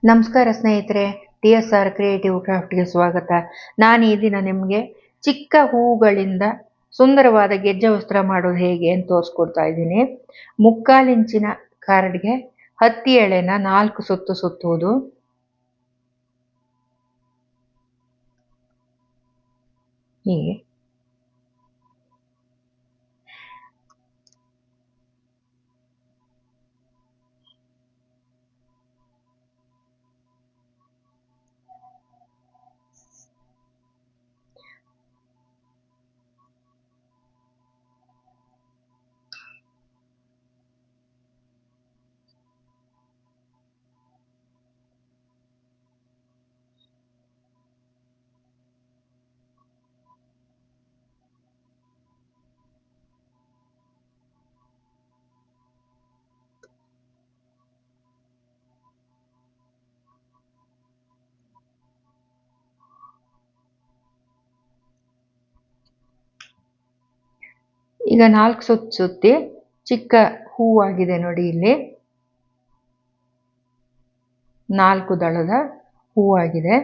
ನಮಸ್ಕಾರ ಸ್ನೇಹಿತರೆ, TSR creative ಕ್ರಾಫ್ಟ್ಗೆ ಸ್ವಾಗತ. ನಾನು ಈ ದಿನ ನಿಮಗೆ ಚಿಕ್ಕ ಹೂವುಗಳಿಂದ ಸುಂದರವಾದ ಗೆಜ್ಜೆ ವಸ್ತ್ರ ಮಾಡೋದು ಹೇಗೆ ಅಂತ ತೋರಿಸ್ಕೊಡ್ತಾ ಇದ್ದೀನಿ. 3/4 ಇಂಚಿನ ಕಾರ್ಡ್ಗೆ ಹತ್ತಿ ಎಳೆನ 4 ಸುತ್ತು ಸುತ್ತುವುದು. ಹೀಗೆ ಈಗ 4 ಸುತ್ತು ಸುತ್ತಿ ಚಿಕ್ಕ ಹೂವಾಗಿದೆ ನೋಡಿ. ಇಲ್ಲಿ 4 ದಳದ ಹೂವಾಗಿದೆ.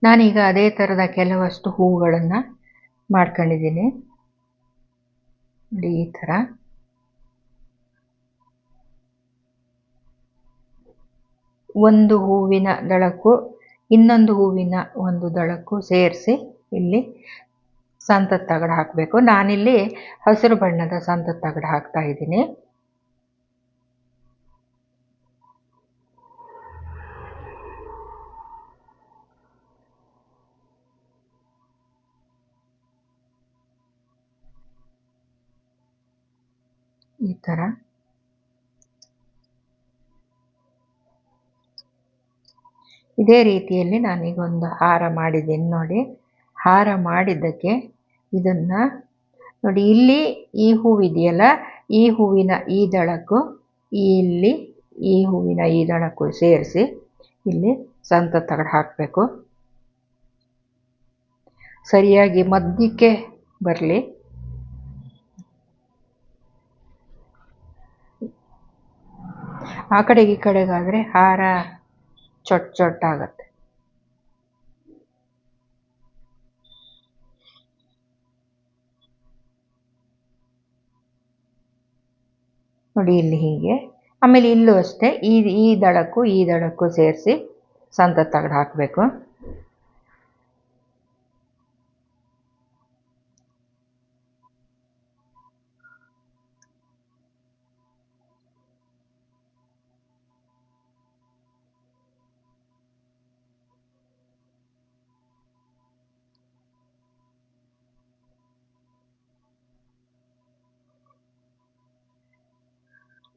ನಾನೀಗ ಅದೇ ಥರದ ಕೆಲವಷ್ಟು ಹೂಗಳನ್ನು ಮಾಡ್ಕೊಂಡಿದ್ದೀನಿ ನೋಡಿ. ಈ ಥರ ಒಂದು ಹೂವಿನ ದಳಕ್ಕೂ ಇನ್ನೊಂದು ಹೂವಿನ ಒಂದು ದಳಕ್ಕೂ ಸೇರಿಸಿ ಇಲ್ಲಿ ಸಂತದ ತಗಡು ಹಾಕಬೇಕು. ನಾನಿಲ್ಲಿ ಹಸಿರು ಬಣ್ಣದ ಸಂತದ ತಗಡು ಹಾಕ್ತಾ ಇದ್ದೀನಿ. ಈ ಥರ ಇದೇ ರೀತಿಯಲ್ಲಿ ನಾನೀಗ ಒಂದು ಹಾರ ಮಾಡಿದ್ದೀನಿ ನೋಡಿ. ಹಾರ ಮಾಡಿದ್ದಕ್ಕೆ ಇದನ್ನು ನೋಡಿ, ಇಲ್ಲಿ ಈ ಹೂವಿದೆಯಲ್ಲ, ಈ ಹೂವಿನ ಈ ದಳಕ್ಕೂ ಇಲ್ಲಿ ಈ ಹೂವಿನ ಈ ದಳಕ್ಕೂ ಸೇರಿಸಿ ಇಲ್ಲಿ ಸಂತದ ತಗಡು ಹಾಕಬೇಕು. ಸರಿಯಾಗಿ ಮಧ್ಯಕ್ಕೆ ಬರಲಿ. ಆ ಕಡೆಗೆ ಈ ಕಡೆಗಾದರೆ ಹಾರ ಚೊಟ್ಟಾಗತ್ತೆ. ನೋಡಿ ಇಲ್ಲಿ ಹೀಗೆ. ಆಮೇಲೆ ಇಲ್ಲೂ ಅಷ್ಟೇ ಈ ದಳಕ್ಕೂ ಸೇರಿಸಿ ಸಂತದ ತಗಡು ಹಾಕಬೇಕು.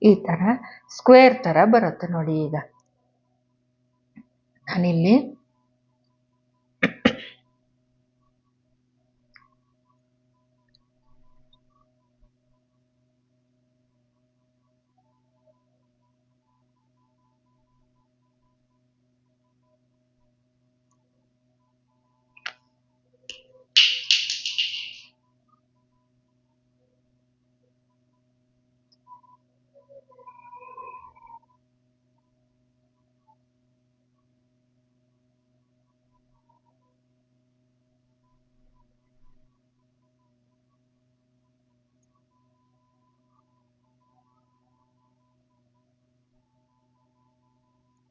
ಈ ಥರ ಸ್ಕ್ವೇರ್ ಥರ ಬರುತ್ತೆ ನೋಡಿ. ಈಗ ನಾನಿಲ್ಲಿ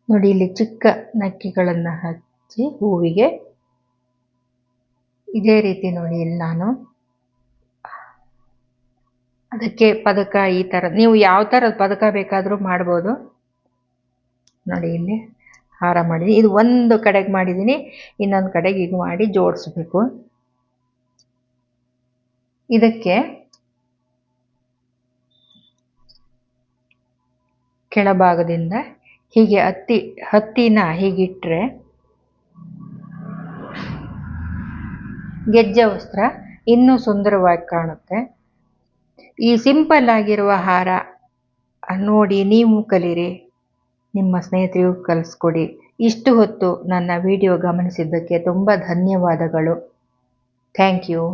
ನೋಡಿ, ಇಲ್ಲಿ ಚಿಕ್ಕ ನಕ್ಕಿಗಳನ್ನು ಹಚ್ಚಿ ಹೂವಿಗೆ ಇದೇ ರೀತಿ ನೋಡಿ. ಇಲ್ಲಿ ನಾನು ಅದಕ್ಕೆ ಪದಕ ಈ ಥರ, ನೀವು ಯಾವ ಥರದ ಪದಕ ಬೇಕಾದರೂ ಮಾಡ್ಬೋದು ನೋಡಿ. ಇಲ್ಲಿ ಹಾರ ಮಾಡಿದ್ದೀನಿ. ಇದು ಒಂದು ಕಡೆಗೆ ಮಾಡಿದ್ದೀನಿ, ಇನ್ನೊಂದು ಕಡೆಗೆ ಈಗ ಮಾಡಿ ಜೋಡಿಸ್ಬೇಕು. ಇದಕ್ಕೆ ಕೆಳಭಾಗದಿಂದ ಹೀಗೆ ಹತ್ತಿನ ಹೀಗಿಟ್ಟರೆ ಗೆಜ್ಜೆ ವಸ್ತ್ರ ಇನ್ನೂ ಸುಂದರವಾಗಿ ಕಾಣುತ್ತೆ. ಈ ಸಿಂಪಲ್ ಆಗಿರುವ ಹಾರ ನೋಡಿ ನೀವು ಕಲೀರಿ, ನಿಮ್ಮ ಸ್ನೇಹಿತರಿಗೂ ಕಲಿಸ್ಕೊಡಿ. ಇಷ್ಟು ಹೊತ್ತು ನನ್ನ ವಿಡಿಯೋ ಗಮನಿಸಿದ್ದಕ್ಕೆ ತುಂಬ ಧನ್ಯವಾದಗಳು. Thank you.